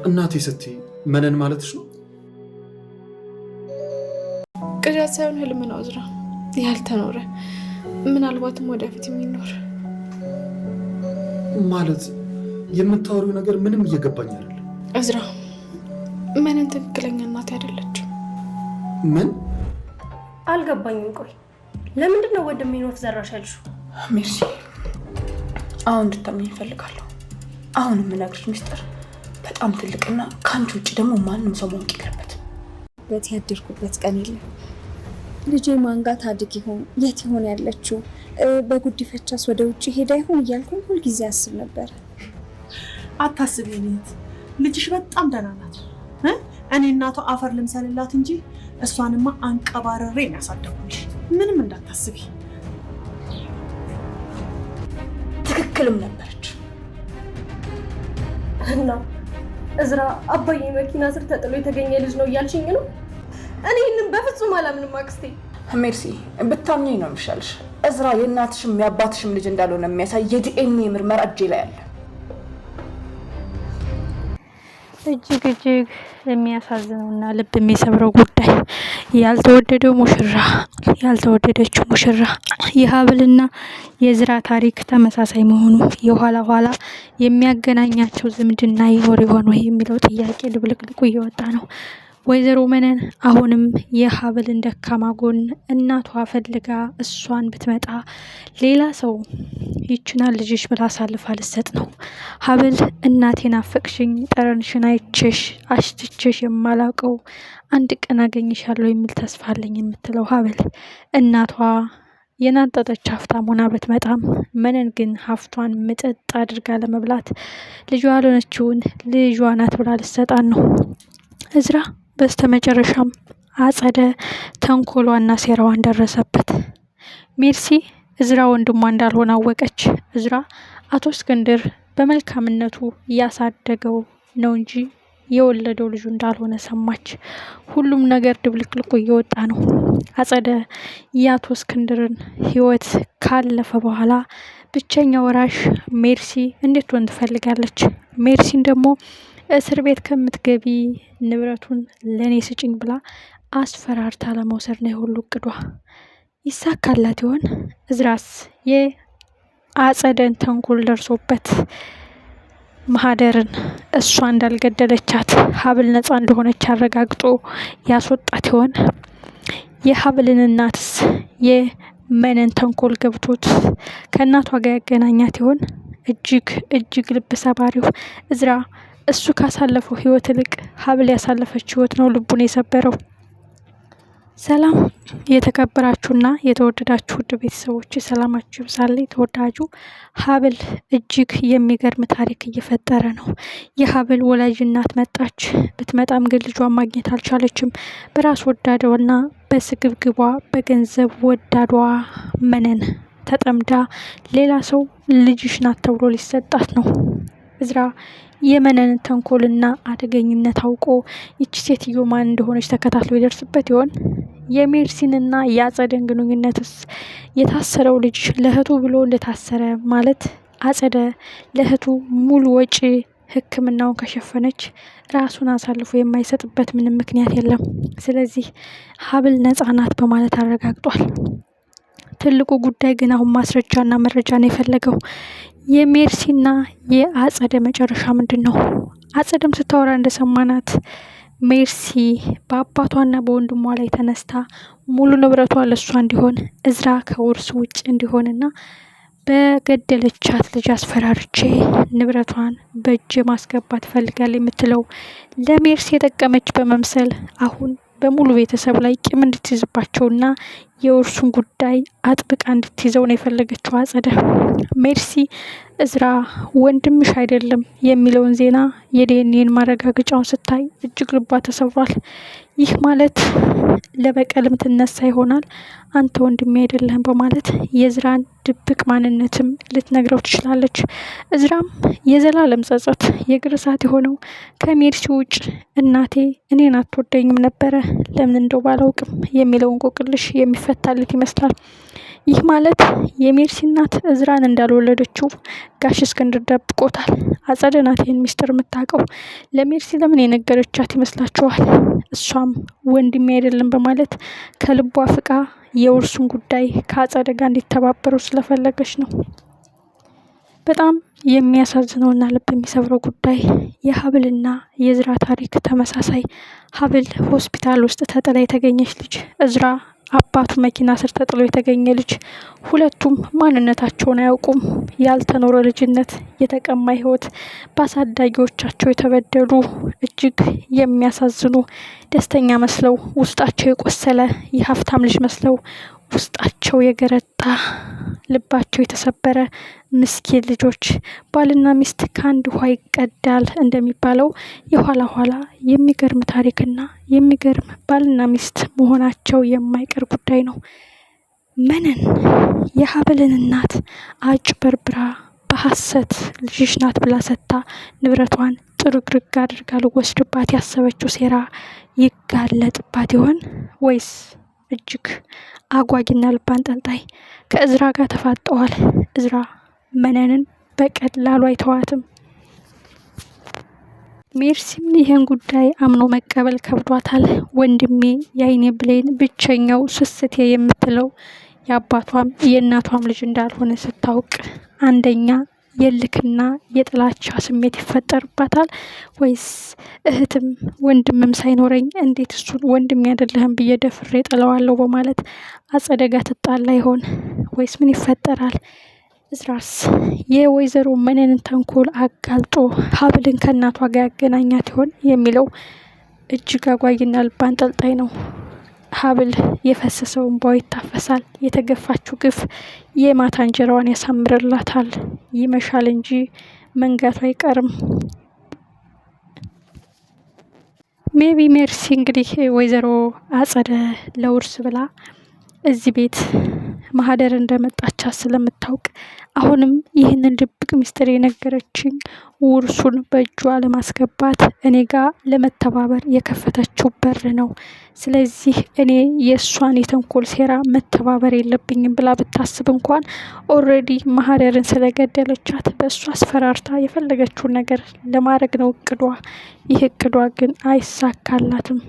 እናቴ ስትይ መነን ማለትሽ ነው? ቅዠት ሳይሆን ህልም ነው እዝራ፣ ያልተኖረ ምናልባትም ወደፊት የሚኖር ማለት። የምታወሪው ነገር ምንም እየገባኝ አይደለም እዝራ። መነን ትክክለኛ እናቴ አይደለችም። ምን? አልገባኝም። ቆይ ለምንድን ነው ወንድሜን ወፍ ዘራሽ ያልሽው? ሜርሲ፣ አሁን እንድታምኝ እፈልጋለሁ። አሁን የምነግርሽ ሚስጥር በጣም ትልቅና ከአንቺ ውጭ ደግሞ ማንም ሰው ማወቅ የለበትም። ያደርኩበት ቀን የለም። ልጄ ማን ጋር ታድግ ይሆን? የት ይሆን ያለችው? በጉዲፈቻስ ወደ ውጭ ሄዳ ይሆን እያልኩኝ ሁልጊዜ አስብ ነበር። አታስቢ እህት፣ ልጅሽ በጣም ደህና ናት። እኔ እናቷ አፈር ልምሰልላት እንጂ እሷንማ አንቀባረሬ ነው ያሳደጉልሽ። ምንም እንዳታስቢ። ትክክልም ነበረች። እና እዝራ አባዬ መኪና ስር ተጥሎ የተገኘ ልጅ ነው እያልሽኝ ነው? እኔ ይህንን በፍጹም አላምንም አክስቴ። ሜርሲ፣ ብታምኚኝ ነው የሚሻልሽ። እዝራ የእናትሽም የአባትሽም ልጅ እንዳልሆነ የሚያሳይ የዲኤንኤ ምርመራ እጄ ላይ አለ። እጅግ የሚያሳዝነውና ልብ የሚሰብረው ጉዳይ ያልተወደደው ሙሽራ ያልተወደደችው ሙሽራ የሀብልና የእዝራ ታሪክ ተመሳሳይ መሆኑ የኋላ ኋላ የሚያገናኛቸው ዝምድና ይኖር ይሆን ወይ የሚለው ጥያቄ ድብልቅልቁ እየወጣ ነው። ወይዘሮ መነን አሁንም የሀብልን ደካማ ጎን እናቷ ፈልጋ እሷን ብትመጣ ሌላ ሰው ይችናል ልጅሽ ብላ አሳልፋ ልሰጥ ነው። ሀብል እናቴን አፈቅሽኝ፣ ጠረንሽን አይቼሽ አሽትቼሽ የማላውቀው አንድ ቀን አገኝሻለሁ የሚል ተስፋ አለኝ የምትለው ሀብል እናቷ የናጠጠች ሀብታም ሆና ብትመጣም መነን ግን ሀብቷን ምጥጥ አድርጋ ለመብላት ልጇ ያልሆነችውን ልጇ ናት ብላ ልሰጣን ነው። እዝራ በስተመጨረሻም አጸደ ተንኮሏና ሴራዋን ደረሰበት። ሜርሲ እዝራ ወንድሟ እንዳልሆነ አወቀች። እዝራ አቶ እስክንድር በመልካምነቱ እያሳደገው ነው እንጂ የወለደው ልጁ እንዳልሆነ ሰማች። ሁሉም ነገር ድብልቅልቁ እየወጣ ነው። አጸደ የአቶ እስክንድርን ሕይወት ካለፈ በኋላ ብቸኛ ወራሽ ሜርሲ እንዴት ሆን ትፈልጋለች። ሜርሲን ደግሞ እስር ቤት ከምትገቢ ንብረቱን ለኔ ስጭኝ ብላ አስፈራርታ ለመውሰድ ነው የሁሉ እቅዷ። ይሳካላት ይሆን? እዝራስ የአጸደን ተንኮል ደርሶበት ማህደርን እሷ እንዳልገደለቻት ሀብል ነፃ እንደሆነች አረጋግጦ ያስወጣት ይሆን? የሀብልን እናትስ የመነን ተንኮል ገብቶት ከእናቷ ጋር ያገናኛት ይሆን? እጅግ ልብ ሰባሪው እዝራ እሱ ካሳለፈው ህይወት ይልቅ ሀብል ያሳለፈች ህይወት ነው ልቡን የሰበረው። ሰላም የተከበራችሁና የተወደዳችሁ ውድ ቤተሰቦች ሰላማችሁ ይብዛልኝ። ተወዳጁ ሀብል እጅግ የሚገርም ታሪክ እየፈጠረ ነው። የሀብል ወላጅ እናት መጣች። ብትመጣም ግን ልጇን ማግኘት አልቻለችም። በራስ ወዳዷና በስግብግቧ በገንዘብ ወዳዷ መነን ተጠምዳ ሌላ ሰው ልጅሽ ናት ተብሎ ሊሰጣት ነው። እዝራ የመነን ተንኮልና አደገኝነት አውቆ ይቺ ሴትዮ ማን እንደሆነች ተከታትሎ ይደርስበት ይሆን? የሜርሲንና የአጸደን ግንኙነትስ? የታሰረው ልጅ ለእህቱ ብሎ እንደታሰረ ማለት አጸደ ለእህቱ ሙሉ ወጪ ሕክምናውን ከሸፈነች ራሱን አሳልፎ የማይሰጥበት ምንም ምክንያት የለም። ስለዚህ ሀብል ነፃ ናት በማለት አረጋግጧል። ትልቁ ጉዳይ ግን አሁን ማስረጃና መረጃ ነው የፈለገው። የሜርሲና የአጸደ መጨረሻ ምንድን ነው? አጸደም ስታወራ እንደሰማናት ሜርሲ በአባቷና በወንድሟ ላይ ተነስታ ሙሉ ንብረቷ ለሷ እንዲሆን እዝራ ከውርስ ውጭ እንዲሆንና በገደለቻት ልጅ አስፈራርቼ ንብረቷን በእጅ ማስገባት እፈልጋለሁ የምትለው ለሜርሲ የጠቀመች በመምሰል አሁን በሙሉ ቤተሰብ ላይ ቂም እንድትይዝባቸውና የውርሱን ጉዳይ አጥብቃ እንድትይዘው ነው የፈለገችው አጸደ። ሜርሲ እዝራ ወንድምሽ አይደለም የሚለውን ዜና የዲኤንኤን ማረጋገጫውን ስታይ እጅግ ልቧ ተሰብሯል። ይህ ማለት ለበቀልም ትነሳ ይሆናል። አንተ ወንድሜ አይደለህም በማለት የእዝራን ድብቅ ማንነትም ልትነግረው ትችላለች። እዝራም የዘላለም ጸጸት የእግር እሳት የሆነው ከሜርሲ ውጭ እናቴ እኔን አትወደኝም ነበረ ለምን እንደው ባላውቅም የሚለውን እንቆቅልሽ የሚፈታለት ይመስላል። ይህ ማለት የሜርሲ እናት እዝራን እንዳልወለደችው ጋሽ እስክንድር ደብቆታል። አጸደ ናት ይህን ሚስጥር የምታውቀው። ለሜርሲ ለምን የነገረቻት ይመስላችኋል? እሷም ወንድሜ አይደለም በማለት ከልቧ ፍቃ የውርሱን ጉዳይ ከአጸደ ጋር እንዲተባበሩ ስለፈለገች ነው። በጣም የሚያሳዝነውና ልብ የሚሰብረው ጉዳይ የሀብልና የእዝራ ታሪክ ተመሳሳይ። ሀብል ሆስፒታል ውስጥ ተጥላ የተገኘች ልጅ፣ እዝራ አባቱ መኪና ስር ተጥሎ የተገኘ ልጅ። ሁለቱም ማንነታቸውን አያውቁም። ያልተኖረ ልጅነት፣ የተቀማ ህይወት፣ በአሳዳጊዎቻቸው የተበደሉ እጅግ የሚያሳዝኑ፣ ደስተኛ መስለው ውስጣቸው የቆሰለ የሀብታም ልጅ መስለው ውስጣቸው የገረጣ ልባቸው የተሰበረ ምስኪን ልጆች። ባልና ሚስት ከአንድ ውሃ ይቀዳል እንደሚባለው የኋላ ኋላ የሚገርም ታሪክና የሚገርም ባልና ሚስት መሆናቸው የማይቀር ጉዳይ ነው። መነን የሀብልን እናት አጭበርብራ በሐሰት ልጅሽ ናት ብላ ሰጥታ ንብረቷን ጥርግርግ አድርጋ ልወስድባት ያሰበችው ሴራ ይጋለጥባት ይሆን ወይስ እጅግ አጓጊና ልብ አንጠልጣይ ከእዝራ ጋር ተፋጠዋል? እዝራ መነንን በቀላሉ አይተዋትም። ሜርሲም ይህን ጉዳይ አምኖ መቀበል ከብዷታል። ወንድሜ የአይኔ ብሌን ብቸኛው ስስቴ የምትለው የአባቷም የእናቷም ልጅ እንዳልሆነ ስታውቅ አንደኛ የልክና የጥላቻ ስሜት ይፈጠርባታል። ወይስ እህትም ወንድምም ሳይኖረኝ እንዴት እሱን ወንድም አይደለህም ብዬ ደፍሬ ጥለዋለሁ በማለት አጸደ ጋር ትጣላ ይሆን? ወይስ ምን ይፈጠራል? እዝራስ የወይዘሮ መነንን ተንኮል አጋልጦ ሀብልን ከእናቷ ጋር ያገናኛት ይሆን የሚለው እጅግ አጓጊና ልብ አንጠልጣይ ነው። ሀብል የፈሰሰው እንባዋ ይታፈሳል። የተገፋችው ግፍ የማታ እንጀራዋን ያሳምርላታል። ይመሻል እንጂ መንጋቱ አይቀርም። ሜቢ ሜርሲ እንግዲህ ወይዘሮ አጸደ ለውርስ ብላ እዚህ ቤት ማህደር እንደመጣቻት ስለምታውቅ አሁንም ይህንን ድብቅ ሚስጥር የነገረችኝ ውርሱን በእጇ ለማስገባት እኔ ጋር ለመተባበር የከፈተችው በር ነው። ስለዚህ እኔ የእሷን የተንኮል ሴራ መተባበር የለብኝም ብላ ብታስብ እንኳን ኦልሬዲ ማህደርን ስለገደለቻት በእሷ አስፈራርታ የፈለገችውን ነገር ለማድረግ ነው እቅዷ። ይህ እቅዷ ግን አይሳካላትም።